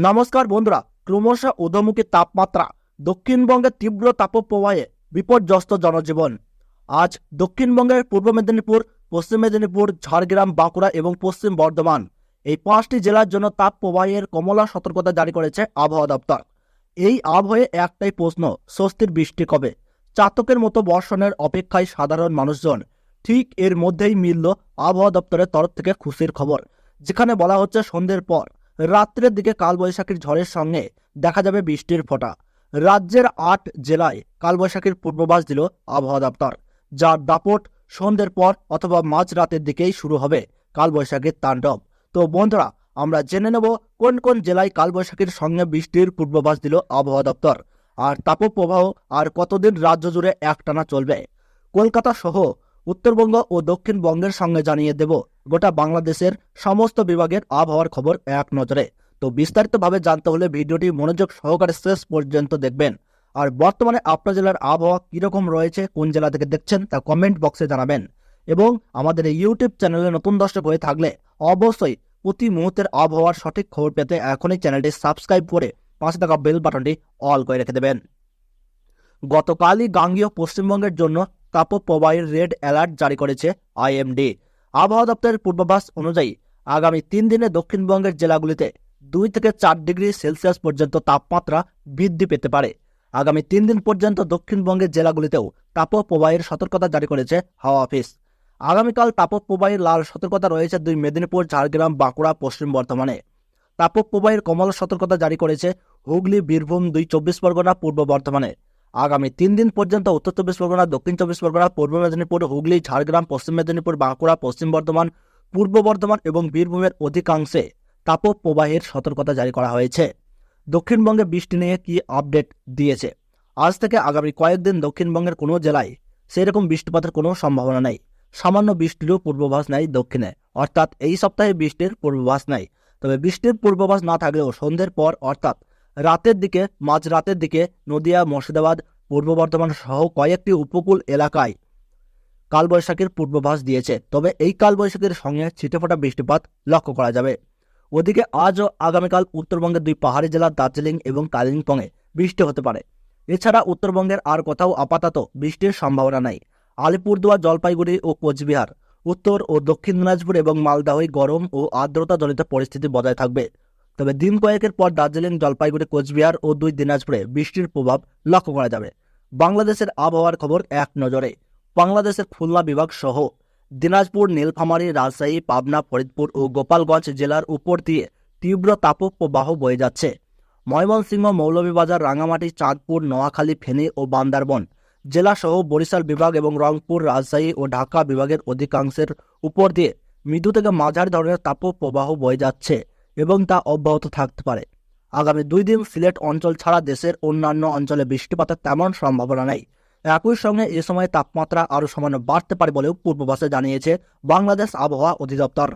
নমস্কার বন্ধুরা, ক্রমশ ঊর্ধ্বমুখী তাপমাত্রা, দক্ষিণবঙ্গের তীব্র তাপপ্রবাহে বিপর্যস্ত জনজীবন। আজ দক্ষিণবঙ্গের পূর্ব মেদিনীপুর, পশ্চিম মেদিনীপুর, ঝাড়গ্রাম, বাঁকুড়া এবং পশ্চিম বর্ধমান এই 5টি জেলার জন্য তাপপ্রবাহের কমলা সতর্কতা জারি করেছে আবহাওয়া দপ্তর। এই আবহাওয়ায় একটাই প্রশ্ন, স্বস্তির বৃষ্টি কবে? চাতকের মতো বর্ষণের অপেক্ষায় সাধারণ মানুষজন। ঠিক এর মধ্যেই মিলল আবহাওয়া দপ্তরের তরফ থেকে খুশির খবর, যেখানে বলা হচ্ছে সন্ধ্যের পর রাত্রের দিকে কালবৈশাখীর ঝড়ের সঙ্গে দেখা যাবে বৃষ্টির ফোঁটা। রাজ্যের 8 জেলায় কালবৈশাখীর পূর্বাভাস দিল আবহাওয়া দপ্তর, যার দাপট সন্ধ্যের পর অথবা মাঝ রাতের দিকেই শুরু হবে কালবৈশাখীর তাণ্ডব। তো বন্ধুরা, আমরা জেনে নেব কোন কোন জেলায় কালবৈশাখীর সঙ্গে বৃষ্টির পূর্বাভাস দিল আবহাওয়া দপ্তর, আর তাপপ্রবাহ আর কতদিন রাজ্য জুড়ে একটানা চলবে। কলকাতা সহ উত্তরবঙ্গ ও দক্ষিণবঙ্গের সঙ্গে জানিয়ে দেব গোটা বাংলাদেশের সমস্ত বিভাগের আবহাওয়ার খবর এক নজরে। তো বিস্তারিতভাবে জানতে হলে ভিডিওটি মনোযোগ সহকারে শেষ পর্যন্ত দেখবেন। আর বর্তমানে আপনার জেলার আবহাওয়া কিরকম রয়েছে, কোন জেলা থেকে দেখছেন তা কমেন্ট বক্সে জানাবেন। এবং আমাদের এই ইউটিউব চ্যানেলে নতুন দর্শক হয়ে থাকলে অবশ্যই প্রতি মুহূর্তের আবহাওয়ার সঠিক খবর পেতে এখনই চ্যানেলটি সাবস্ক্রাইব করে পাশে থাকা বেল বাটনটি অল করে রেখে দেবেন। গতকালই গাঙ্গেয় পশ্চিমবঙ্গের জন্য তাপপ্রবাহের রেড অ্যালার্ট জারি করেছে আইএমডি। আবহাওয়া দপ্তরের পূর্বাভাস অনুযায়ী আগামী 3 দিনে দক্ষিণবঙ্গের জেলাগুলিতে 2 থেকে 4 ডিগ্রি সেলসিয়াস পর্যন্ত তাপমাত্রা বৃদ্ধি পেতে পারে। আগামী 3 দিন পর্যন্ত দক্ষিণবঙ্গের জেলাগুলিতেও তাপপ্রবাহের সতর্কতা জারি করেছে হাওয়া অফিস। আগামীকাল তাপপ্রবাহের লাল সতর্কতা রয়েছে 2 মেদিনীপুর, ঝাড়গ্রাম, বাঁকুড়া, পশ্চিম বর্ধমানে। তাপপ্রবাহের কমলা সতর্কতা জারি করেছে হুগলি, বীরভূম, 2 চব্বিশ পরগনা, পূর্ব বর্ধমানে। আগামী 3 দিন পর্যন্ত উত্তর চব্বিশ পরগনা, দক্ষিণ চব্বিশ পরগনা, পূর্ব মেদিনীপুর, হুগলি, ঝাড়গ্রাম, পশ্চিম মেদিনীপুর, বাঁকুড়া, পশ্চিম বর্ধমান, পূর্ব বর্ধমান এবং বীরভূমের অধিকাংশে তাপপ্রবাহের সতর্কতা জারি করা হয়েছে। দক্ষিণবঙ্গে বৃষ্টি নিয়ে কি আপডেট দিয়েছে? আজ থেকে আগামী কয়েকদিন দক্ষিণবঙ্গের কোনো জেলায় সেরকম বৃষ্টিপাতের কোনো সম্ভাবনা নেই। সামান্য বৃষ্টিরও পূর্বাভাস নেই দক্ষিণে, অর্থাৎ এই সপ্তাহে বৃষ্টির পূর্বাভাস নেই। তবে বৃষ্টির পূর্বাভাস না থাকলেও সন্ধ্যের পর অর্থাৎ রাতের দিকে, মাঝ রাতের দিকে নদিয়া, মুর্শিদাবাদ, পূর্ব বর্ধমান সহ কয়েকটি উপকূল এলাকায় কালবৈশাখীর পূর্বাভাস দিয়েছে। তবে এই কালবৈশাখীর সঙ্গে ছিটেফোঁটা বৃষ্টিপাত লক্ষ্য করা যাবে। ওদিকে আজ ও আগামীকাল উত্তরবঙ্গের 2 পাহাড়ি জেলা দার্জিলিং এবং কালিম্পংয়ে বৃষ্টি হতে পারে। এছাড়া উত্তরবঙ্গের আর কোথাও আপাতত বৃষ্টির সম্ভাবনা নেই। আলিপুরদুয়ার, জলপাইগুড়ি ও কোচবিহার, উত্তর ও দক্ষিণ দিনাজপুর এবং মালদহে গরম ও আর্দ্রতা জনিত পরিস্থিতি বজায় থাকবে। তবে দিন কয়েকের পর দার্জিলিং, জলপাইগুড়ি, কোচবিহার ও 2 দিনাজপুরে বৃষ্টির প্রভাব লক্ষ্য করা যাবে। বাংলাদেশের আবহাওয়ার খবর এক নজরে। বাংলাদেশের খুলনা বিভাগ সহ দিনাজপুর, নীলফামারী, রাজশাহী, পাবনা, ফরিদপুর ও গোপালগঞ্জ জেলার উপর দিয়ে তীব্র তাপপ্রবাহ বয়ে যাচ্ছে। ময়মনসিংহ, মৌলভীবাজার, রাঙামাটি, চাঁদপুর, নোয়াখালী, ফেনী ও বান্দরবন জেলা সহ বরিশাল বিভাগ এবং রংপুর, রাজশাহী ও ঢাকা বিভাগের অধিকাংশের উপর দিয়ে মৃদু থেকে মাঝারি ধরনের তাপপ্রবাহ বয়ে যাচ্ছে এবং তা অব্যাহত থাকতে পারে। আগামী 2 দিন সিলেট অঞ্চল ছাড়া দেশের অন্যান্য অঞ্চলে বৃষ্টিপাতের তেমন সম্ভাবনা নেই। একই সঙ্গে এ সময় তাপমাত্রা আরও সামান্য বাড়তে পারে বলেও পূর্বাভাসে জানিয়েছে বাংলাদেশ আবহাওয়া অধিদপ্তর।